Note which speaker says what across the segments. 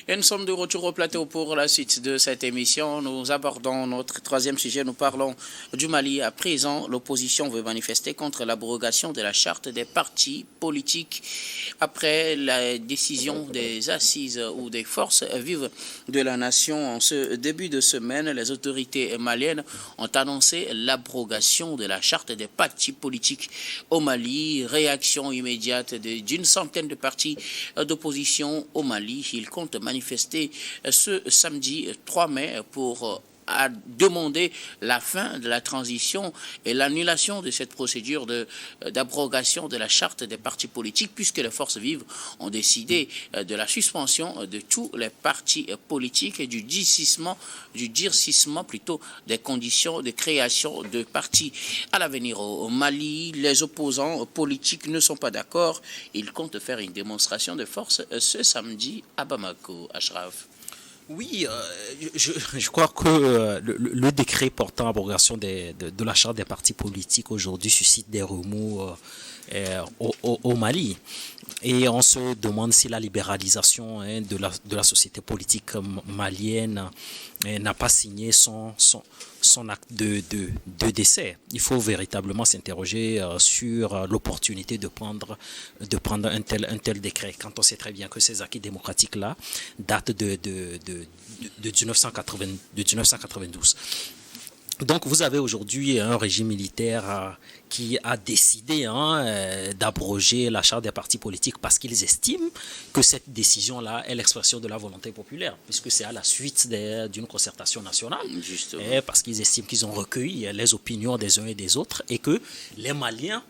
Speaker 1: Et nous sommes de retour au plateau pour la suite de cette émission. Nous abordons notre troisième sujet. Nous parlons du Mali. À présent, l'opposition veut manifester contre l'abrogation de la charte des partis politiques. Après la décision des assises ou des forces vives de la nation en ce début de semaine, les autorités maliennes ont annoncé l'abrogation de la charte des partis politiques au Mali. Réaction immédiate d'une centaine de partis d'opposition au Mali. Ils comptent manifester ce samedi 3 mai pour demander la fin de la transition et l'annulation de cette procédure d'abrogation de la charte des partis politiques, puisque les forces vives ont décidé de la suspension de tous les partis politiques et du durcissement plutôt des conditions de création de partis. À l'avenir au Mali, les opposants politiques ne sont pas d'accord. Ils comptent faire une démonstration de force ce samedi à Bamako. Ashraf.
Speaker 2: Oui, je crois que le décret portant abrogation de la charte des partis politiques aujourd'hui suscite des remous au Mali. Et on se demande si la libéralisation de la société politique malienne n'a pas signé son acte de décès. Il faut véritablement s'interroger sur l'opportunité de prendre un tel décret, quand on sait très bien que ces acquis démocratiques-là datent de 1992. Donc vous avez aujourd'hui un régime militaire qui a décidé d'abroger la charte des partis politiques parce qu'ils estiment que cette décision-là est l'expression de la volonté populaire, puisque c'est à la suite d'une concertation nationale. Parce qu'ils estiment qu'ils ont recueilli les opinions des uns et des autres et que les Maliens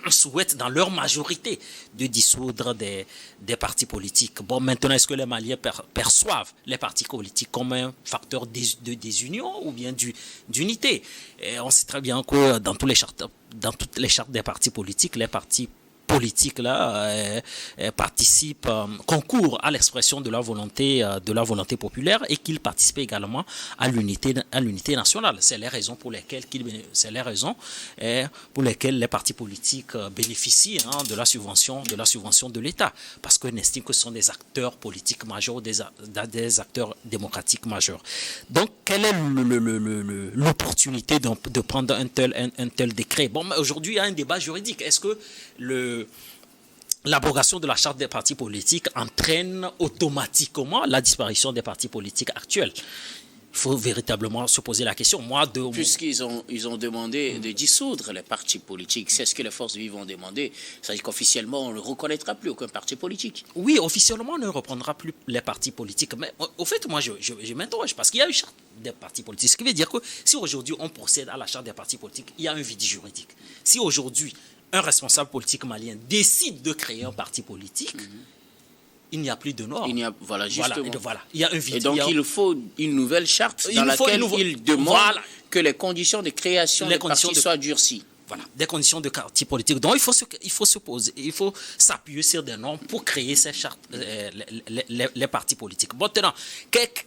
Speaker 2: souhaitent dans leur majorité de dissoudre des partis politiques. Bon, maintenant, est-ce que les Maliens perçoivent les partis politiques comme un facteur de désunion ou bien d'unité? Et on sait très bien que dans toutes les chartes des partis politiques, les partis politiques là participent, concourent à l'expression de la volonté populaire et qu'ils participent également à l'unité nationale. C'est les raisons pour lesquelles les partis politiques bénéficient de la subvention de l'État, parce qu'on estime que ce sont des acteurs politiques majeurs, des acteurs démocratiques majeurs. Donc quelle est l'opportunité de prendre un tel décret? Bon, aujourd'hui il y a un débat juridique. Est-ce que l'abrogation de la charte des partis politiques entraîne automatiquement la disparition des partis politiques actuels? Il faut véritablement se poser la question.
Speaker 1: Puisqu'ils ont demandé de dissoudre les partis politiques, c'est ce que les forces vives ont demandé. C'est-à-dire qu'officiellement, on ne reconnaîtra plus aucun parti politique.
Speaker 2: Oui, officiellement, on ne reprendra plus les partis politiques. Mais au fait, moi, je m'interroge parce qu'il y a une charte des partis politiques. Ce qui veut dire que si aujourd'hui, on procède à la charte des partis politiques, il y a un vide juridique. Si aujourd'hui, un responsable politique malien décide de créer un parti politique, il n'y a plus de normes.
Speaker 1: Voilà, justement.
Speaker 2: Voilà. Il y a un vide.
Speaker 1: Et donc, il faut une nouvelle charte dans laquelle il demande que les conditions de création des partis soient durcies.
Speaker 2: Voilà, des conditions de parti politique. Donc, il faut se poser, il faut s'appuyer sur des normes pour créer ces chartes, les partis politiques. Maintenant,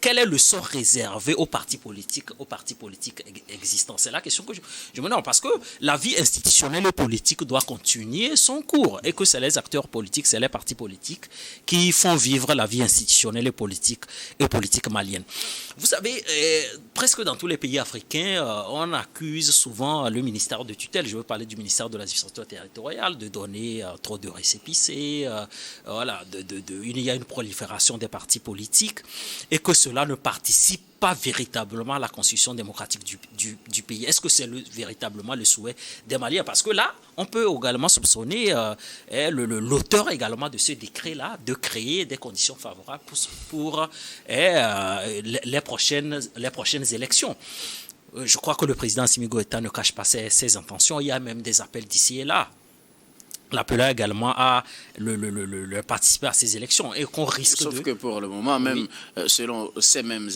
Speaker 2: quel est le sort réservé aux partis politiques existants? C'est la question que je me demande, parce que la vie institutionnelle et politique doit continuer son cours et que c'est les acteurs politiques, c'est les partis politiques qui font vivre la vie institutionnelle et politique malienne. Vous savez, presque dans tous les pays africains, on accuse souvent le ministère de tutelle. Je veux parler du ministère de l'administration territoriale, de donner trop de récépissés, il y a une prolifération des partis politiques et que cela ne participe pas véritablement à la constitution démocratique du pays. Est-ce que c'est véritablement le souhait des Maliens? Parce que là, on peut également soupçonner l'auteur également de ce décret-là de créer des conditions favorables pour les prochaines élections. Je crois que le président Assimi Goïta ne cache pas ses intentions. Il y a même des appels d'ici et là, l'appelant également à le participer à ces élections et qu'on risque
Speaker 1: Sauf que pour le moment, même selon ces mêmes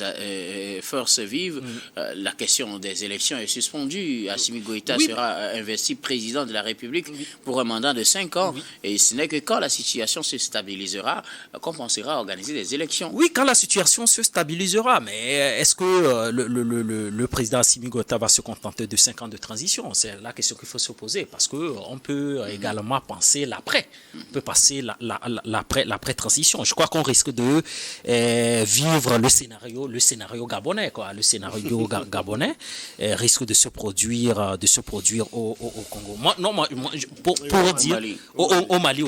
Speaker 1: forces vives, la question des élections est suspendue. Assimi Goïta sera investi président de la République pour un mandat de 5 ans. Et ce n'est que quand la situation se stabilisera qu'on pensera à organiser des élections.
Speaker 2: Oui, quand la situation se stabilisera. Mais est-ce que le président Assimi Goïta va se contenter de 5 ans de transition? C'est la question qu'il faut se poser, parce qu'on peut également penser l'après, peut passer l'après-transition. Je crois qu'on risque de vivre le scénario gabonais, quoi. Le scénario gabonais risque de se produire au Congo. Pour dire au Mali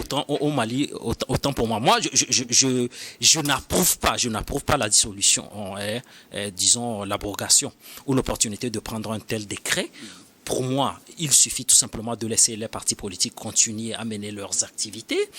Speaker 2: autant pour moi. Moi, je n'approuve pas la dissolution, disons l'abrogation ou l'opportunité de prendre un tel décret. Pour moi, il suffit tout simplement de laisser les partis politiques continuer à mener leurs activités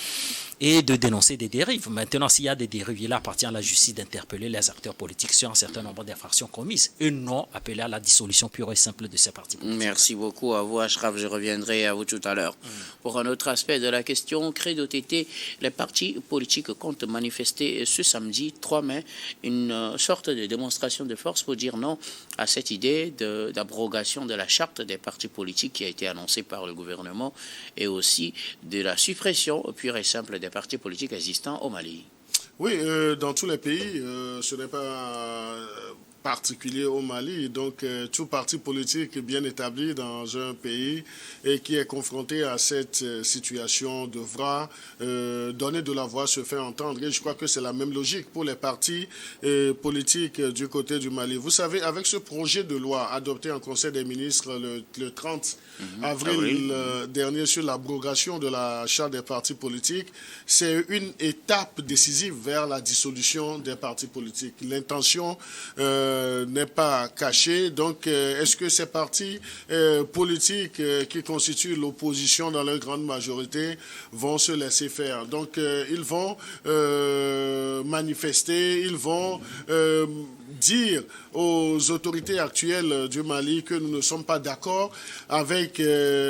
Speaker 2: et de dénoncer des dérives. Maintenant, s'il y a des dérives, il appartient à la justice d'interpeller les acteurs politiques sur un certain nombre d'infractions commises et non appeler à la dissolution pure et simple de ces partis politiques.
Speaker 1: Merci beaucoup à vous, Ashraf. Je reviendrai à vous tout à l'heure. Pour un autre aspect de la question, Credo TT, les partis politiques comptent manifester ce samedi 3 mai une sorte de démonstration de force pour dire non à cette idée d'abrogation de la charte des partis politiques qui a été annoncée par le gouvernement et aussi de la suppression pure et simple des partis politiques existants au Mali.
Speaker 3: Oui, dans tous les pays, ce n'est pas particulier au Mali. Donc, tout parti politique bien établi dans un pays et qui est confronté à cette situation devra donner de la voix, se faire entendre. Et je crois que c'est la même logique pour les partis politiques du côté du Mali. Vous savez, avec ce projet de loi adopté en Conseil des ministres le 30 avril dernier sur l'abrogation de la charte des partis politiques, c'est une étape décisive vers la dissolution des partis politiques. L'intention n'est pas cachée. Donc, est-ce que ces partis politiques qui constituent l'opposition dans leur grande majorité vont se laisser faire? Donc, ils vont manifester, ils vont dire aux autorités actuelles du Mali que nous ne sommes pas d'accord avec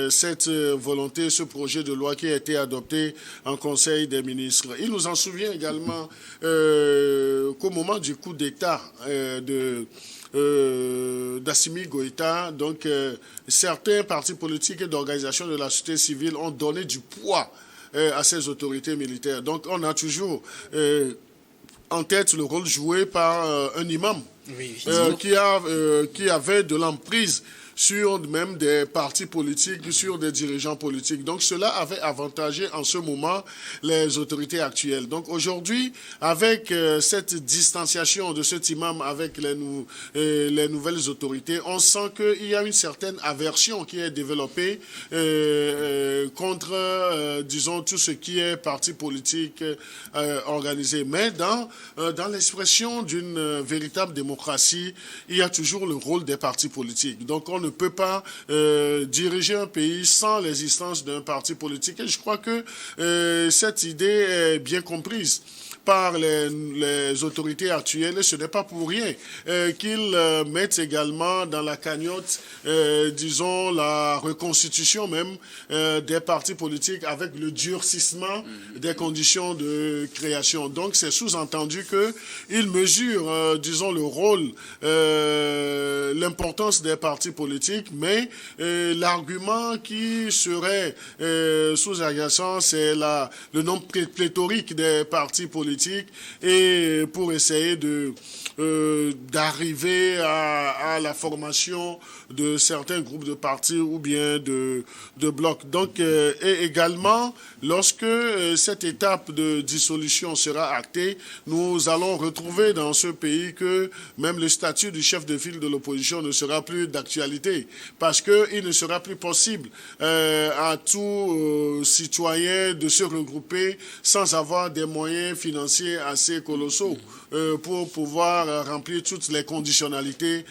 Speaker 3: cette volonté, ce projet de loi qui a été adopté en Conseil des ministres. Il nous en souvient également qu'au moment du coup d'État d'Assimi Goïta, donc certains partis politiques et d'organisations de la société civile ont donné du poids à ces autorités militaires. Donc on a toujours en tête le rôle joué par un imam qui avait de l'emprise sur même des partis politiques, sur des dirigeants politiques. Donc cela avait avantagé en ce moment les autorités actuelles. Donc aujourd'hui, avec cette distanciation de cet imam avec les nouvelles autorités, on sent qu'il y a une certaine aversion qui est développée contre, disons, tout ce qui est parti politique organisé. Mais dans l'expression d'une véritable démocratie, il y a toujours le rôle des partis politiques. Donc on ne peut pas diriger un pays sans l'existence d'un parti politique. Et je crois que cette idée est bien comprise par les autorités actuelles. Et ce n'est pas pour rien qu'ils mettent également dans la cagnotte, disons, la reconstitution même des partis politiques avec le durcissement des conditions de création. Donc, c'est sous-entendu qu'ils mesurent, disons, le rôle, l'importance des partis politiques, mais l'argument qui serait sous-jacent, c'est le nombre pléthorique des partis politiques et pour essayer d'arriver à la formation de certains groupes de partis ou bien de blocs. Donc, et également, lorsque cette étape de dissolution sera actée, nous allons retrouver dans ce pays que même le statut du chef de file de l'opposition ne sera plus d'actualité parce qu'il ne sera plus possible à tout citoyen de se regrouper sans avoir des moyens financiers assez colossaux pour pouvoir remplir toutes les conditionnalités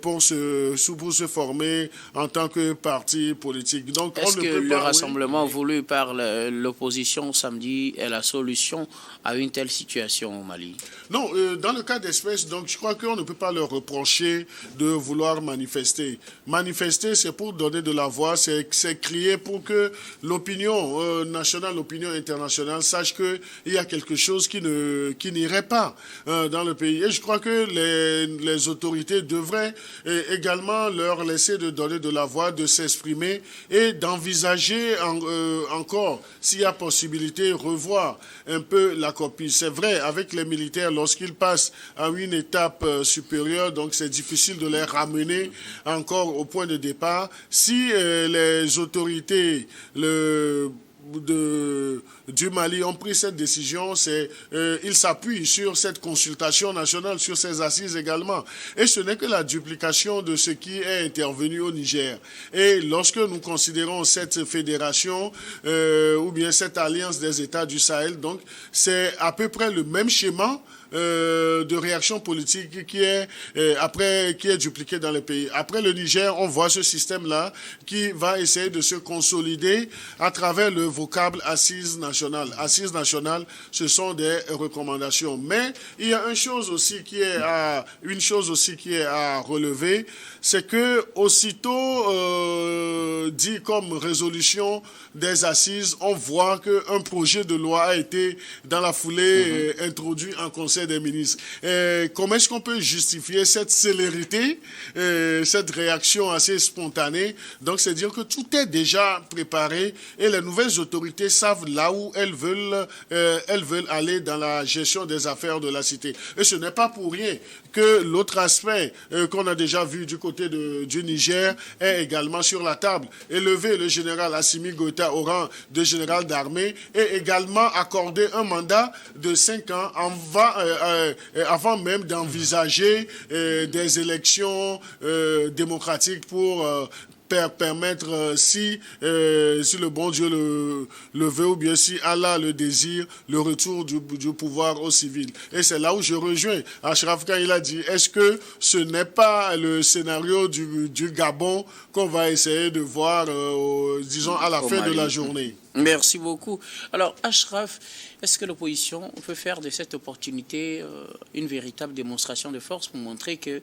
Speaker 3: pour se former en tant que parti politique. Donc,
Speaker 1: est-ce que le rassemblement voulu par l'opposition samedi est la solution à une telle situation au Mali?
Speaker 3: Non, dans le cas d'espèce, donc je crois qu'on ne peut pas leur reprocher de vouloir manifester. Manifester, c'est pour donner de la voix, c'est crier pour que l'opinion nationale, l'opinion internationale sache qu'il y a quelque chose qui n'irait pas dans le pays. Et je crois que les autorités devraient également leur laisser de donner de la voix, de s'exprimer et d'envisager encore, s'il y a possibilité, revoir un peu la copie. C'est vrai, avec les militaires, lorsqu'ils passent à une étape supérieure, donc c'est difficile de les ramener encore au point de départ. Si les autorités du Mali ont pris cette décision, ils s'appuient sur cette consultation nationale, sur ces assises également. Et ce n'est que la duplication de ce qui est intervenu au Niger. Et lorsque nous considérons cette fédération ou bien cette alliance des États du Sahel, donc c'est à peu près le même schéma de réaction politique qui est dupliqué dans les pays. Après le Niger, on voit ce système-là qui va essayer de se consolider à travers le vocable assise nationale. Assise nationale, ce sont des recommandations. Mais il y a une chose aussi qui est à relever, c'est que aussitôt dit comme résolution des assises, on voit qu'un projet de loi a été dans la foulée introduit en Conseil des ministres. Comment est-ce qu'on peut justifier cette célérité, cette réaction assez spontanée? Donc, c'est dire que tout est déjà préparé et les nouvelles autorités savent là où elles veulent aller dans la gestion des affaires de la cité. Et ce n'est pas pour rien que l'autre aspect qu'on a déjà vu du côté du Niger est également sur la table. Élever le général Assimi Goïta au rang de général d'armée et également accorder un mandat de 5 ans avant même d'envisager des élections démocratiques pour permettre, si le bon Dieu le veut ou bien si Allah le désire, le retour du pouvoir aux civils. Et c'est là où je rejoins Achraf quand il a dit, est-ce que ce n'est pas le scénario du Gabon qu'on va essayer de voir, disons, à la fin de la journée?
Speaker 1: Merci beaucoup. Alors, Achraf, est-ce que l'opposition peut faire de cette opportunité une véritable démonstration de force pour montrer que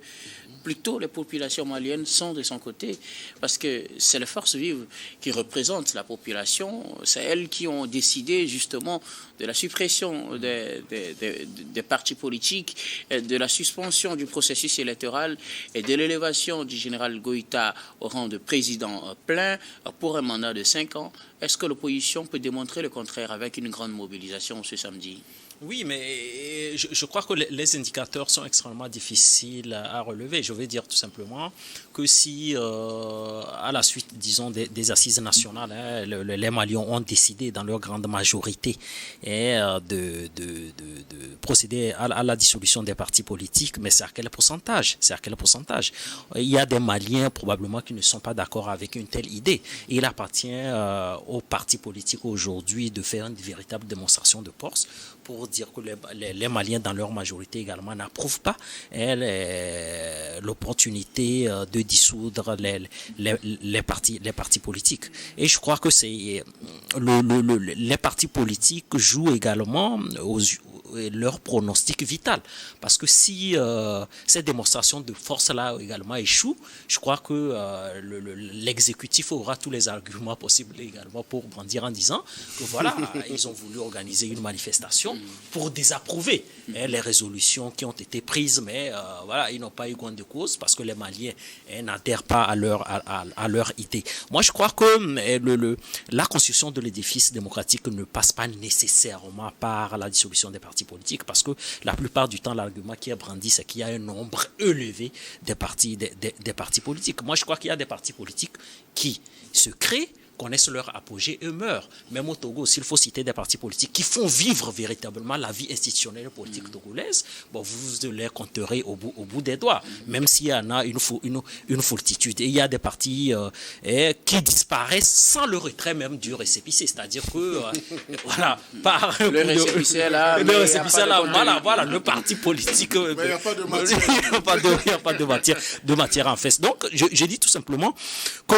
Speaker 1: plutôt les populations maliennes sont de son côté? Parce que c'est les forces vives qui représentent la population. C'est elles qui ont décidé justement de la suppression des partis politiques, de la suspension du processus électoral et de l'élévation du général Goïta au rang de président plein pour un mandat de 5 ans. Est-ce que l'opposition peut démontrer le contraire avec une grande mobilisation ce samedi?
Speaker 2: Oui, mais je crois que les indicateurs sont extrêmement difficiles à relever. Je vais dire tout simplement que si, à la suite, disons, des assises nationales, les Maliens ont décidé dans leur grande majorité de procéder à la dissolution des partis politiques, mais c'est à quel pourcentage? Il y a des Maliens probablement qui ne sont pas d'accord avec une telle idée. Et il appartient aux partis politiques aujourd'hui de faire une véritable démonstration de force pour dire que les Maliens, dans leur majorité également, n'approuvent pas l'opportunité de dissoudre les partis politiques. Et je crois que les partis politiques jouent également leur pronostic vital. Parce que si cette démonstration de force-là également échoue, je crois que l'exécutif aura tous les arguments possibles également pour brandir en disant que voilà, ils ont voulu organiser une manifestation pour désapprouver les résolutions qui ont été prises, mais voilà, ils n'ont pas eu gain de cause parce que les Maliens n'adhèrent pas à leur idée. Moi, je crois que la construction de l'édifice démocratique ne passe pas nécessairement par la dissolution des partis politiques, parce que la plupart du temps, l'argument qui est brandi, c'est qu'il y a un nombre élevé des partis politiques. Moi, je crois qu'il y a des partis politiques qui se créent, connaissent leur apogée et meurent. Même au Togo, s'il faut citer des partis politiques qui font vivre véritablement la vie institutionnelle et politique togolaise, bon, vous les compterez au bout des doigts, même s'il y en a une foultitude. Et il y a des partis qui disparaissent sans le retrait même du récépissé, c'est-à-dire que, voilà, par
Speaker 1: le récépissé là,
Speaker 2: voilà, le parti politique.
Speaker 3: Mais il n'y a pas de matière.
Speaker 2: Il n'y a pas de matière en fait. Donc, je dis tout simplement que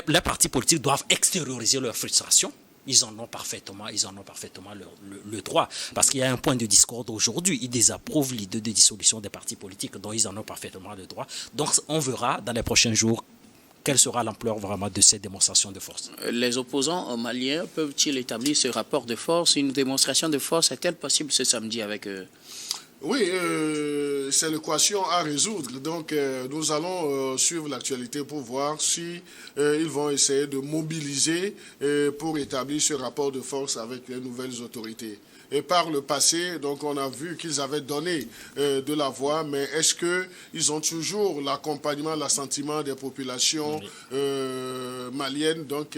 Speaker 2: les partis politiques doivent extérioriser leur frustration. Ils en ont parfaitement le droit. Parce qu'il y a un point de discorde aujourd'hui. Ils désapprouvent l'idée de dissolution des partis politiques, dont ils en ont parfaitement le droit. Donc, on verra dans les prochains jours quelle sera l'ampleur vraiment de cette démonstration de force.
Speaker 1: Les opposants maliens peuvent-ils établir ce rapport de force? Une démonstration de force est-elle possible ce samedi avec eux?
Speaker 3: Oui, c'est l'équation à résoudre. Donc, nous allons suivre l'actualité pour voir si ils vont essayer de mobiliser pour établir ce rapport de force avec les nouvelles autorités. Et par le passé, donc on a vu qu'ils avaient donné de la voix, mais est-ce qu'ils ont toujours l'accompagnement, l'assentiment des populations maliennes? Donc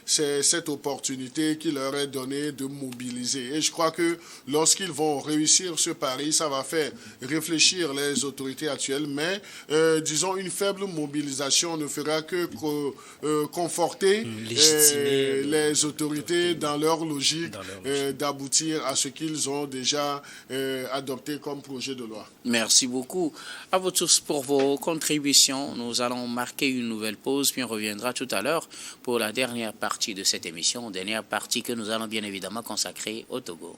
Speaker 3: c'est cette opportunité qui leur est donnée de mobiliser. Et je crois que lorsqu'ils vont réussir ce pari, ça va faire réfléchir les autorités actuelles, mais disons une faible mobilisation ne fera que conforter les autorités dans leur logique d'aboutir à ce qu'ils ont déjà adopté comme projet de loi.
Speaker 1: Merci beaucoup à vous tous pour vos contributions. Nous allons marquer une nouvelle pause, puis on reviendra tout à l'heure pour la dernière partie de cette émission, dernière partie que nous allons bien évidemment consacrer au Togo.